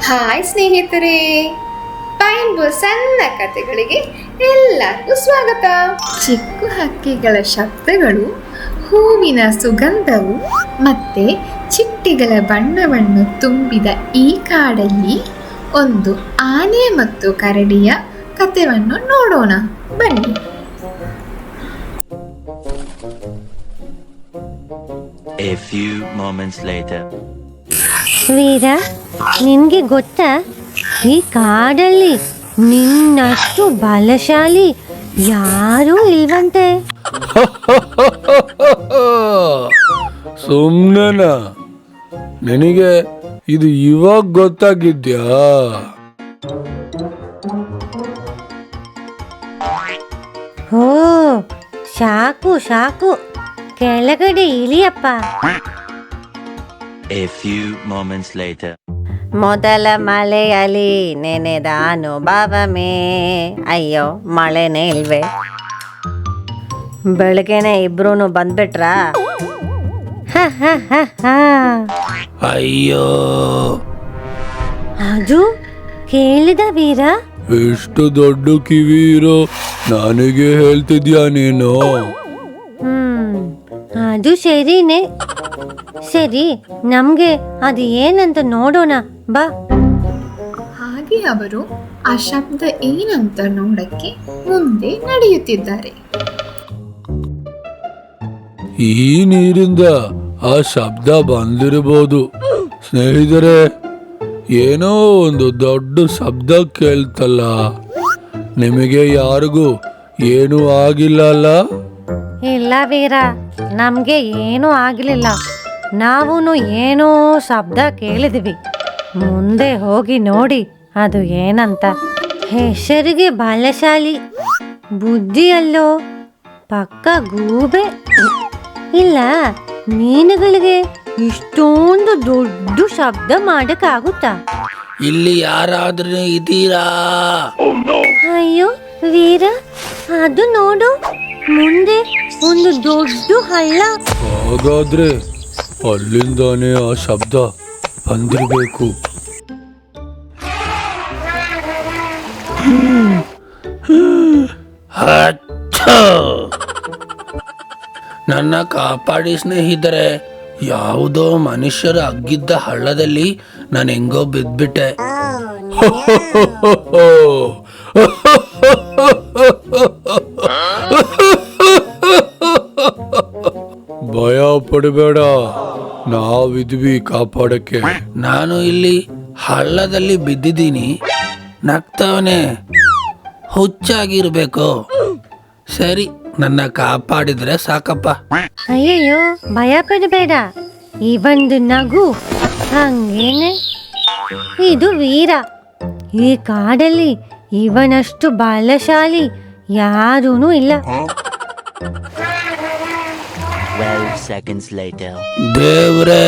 Hi ಸ್ನೇಹಿತರೆ, ಪೈಂಬು ಸಣ್ಣ ಕಥೆಗಳಿಗೆ ಎಲ್ಲರಿಗೂ ಸ್ವಾಗತ. ಚಿಕ್ಕ ಹಕ್ಕಿಗಳ ಶಬ್ದಗಳು, ಹೂವಿನ ಸುಗಂಧವು ಮತ್ತೆ ಚಿಟ್ಟೆಗಳ ಬಣ್ಣವನ್ನು ತುಂಬಿದ ಈ ಕಾಡಲ್ಲಿ ಒಂದು ಆನೆ ಮತ್ತು ಕರಡಿಯ ಕಥೆಯನ್ನು ನೋಡೋಣ ಬನ್ನಿ. A few moments later. ವೀರ, ನಿನ್ಗೆ ಗೊತ್ತಾ, ಈ ಕಾಡಲ್ಲಿ ನಿನ್ನಷ್ಟು ಬಲಶಾಲಿ ಯಾರೂ ಇಲ್ವಂತೆ. ಸುಮ್ಮನೆನ? ನಿನಗೆ ಇದು ಇವಾಗ ಗೊತ್ತಾಗಿದ್ಯಾ? ಓ, ಸಾಕು ಸಾಕು, ಕೆಳಗಡೆ ಇಳಿಯಪ್ಪ. A few moments later. ಮೊದಲ ಮಳೆಯಲ್ಲಿ ನೆನೆದ ಅನುಭವಮೇ. ಅಯ್ಯೋ, ಮಳೆನೇ ಇಲ್ವೇ. ಬೆಳಗ್ಗೆನೆ ಇಬ್ರು ಬಂದ್ಬಿಟ್ರಾ? ಅಯ್ಯೋ, ಅದು ಕೇಳಿದ ವೀರ. ಎಷ್ಟು ದೊಡ್ಡ ಕಿವಿ ಇರೋ ನನಗೆ ಹೇಳ್ತಿದ್ಯಾ ನೀನು? ಅದು ಸರಿನೇ. ಸರಿ, ನಮ್ಗೆ ಅದು ಏನಂತ ನೋಡೋಣ ಬಾ. ಹಾಗೆ ಅವರು ಆ ಶಬ್ದ ಏನಂತ ನೋಡಕ್ಕೆ ಮುಂದೆ ನಡೆಯುತ್ತಿದ್ದಾರೆ. ಈ ನೀರಿಂದ ಆ ಶಬ್ದ ಬಂದಿರಬಹುದು. ಸ್ನೇಹಿತರೆ, ಏನೋ ಒಂದು ದೊಡ್ಡ ಶಬ್ದ ಕೇಳ್ತಲ್ಲ. ನಿಮಗೆ ಯಾರಿಗೂ ಏನೂ ಆಗಿಲ್ಲ ಅಲ್ಲ? ಇಲ್ಲ ವೀರ, ನಮ್ಗೆ ಏನೂ ಆಗಲಿಲ್ಲ. ನಾವು ಏನೋ ಶಬ್ದ ಕೇಳಿದ್ವಿ. ಮುಂದೆ ಹೋಗಿ ನೋಡಿ ಅದು ಏನಂತ. ಹೆಸರಿಗೆ ಬಲಶಾಲಿ, ಬುದ್ಧಿಯಲ್ಲೋ ಪಕ್ಕ ಗೂಬೆ. ಇಲ್ಲ, ಮೀನುಗಳಿಗೆ ಇಷ್ಟೊಂದು ದೊಡ್ಡ ಶಬ್ದ ಮಾಡಕ್ಕಾಗುತ್ತಾ? ಇಲ್ಲಿ ಯಾರಾದ್ರೂ ಇದ್ದೀರಾ? ಅಯ್ಯೋ ವೀರ, ಅದು ನೋಡು, ಮುಂದೆ ಒಂದು ದೊಡ್ಡ ಹಳ್ಳ. ಹಾಗಾದ್ರೆ ಅಲ್ಲಿಂದಾನೇ ಆ ಶಬ್ದ ಬಂದಿರಬೇಕು. ನನ್ನ ಕಾಪಾಡಿ ಸ್ನೇಹಿತರೆ. ಯಾವುದೋ ಮನುಷ್ಯರು ಅಗ್ಗಿದ್ದ ಹಳ್ಳದಲ್ಲಿ ನಾನು ಹೆಂಗೋ ಬಿದ್ಬಿಟ್ಟೆ. ಭಯ ಪಡಬೇಡ, ನಾವಿದ್ವಿ ಕಾಪಾಡಕ್ಕೆ. ನಾನು ಇಲ್ಲಿ ಹಳ್ಳದಲ್ಲಿ ಬಿದ್ದಿದ್ದೀನಿ, ನಗ್ತವನೆ, ಹುಚ್ಚಾಗಿರ್ಬೇಕು. ಸರಿ, ನನ್ನ ಕಾಪಾಡಿದ್ರೆ ಸಾಕಪ್ಪ. ಅಯ್ಯಯ್ಯೋ, ಭಯ ಪಡಬೇಡ, ಈ ಒಂದು ನಗು ಹಂಗೇನೆ. ಇದು ವೀರ. ಈ ಕಾಡಲ್ಲಿ ಇವನಷ್ಟು ಬಲಶಾಲಿ ಯಾರೂ ಇಲ್ಲ. 12 seconds later. ದೇವ್ರೇ,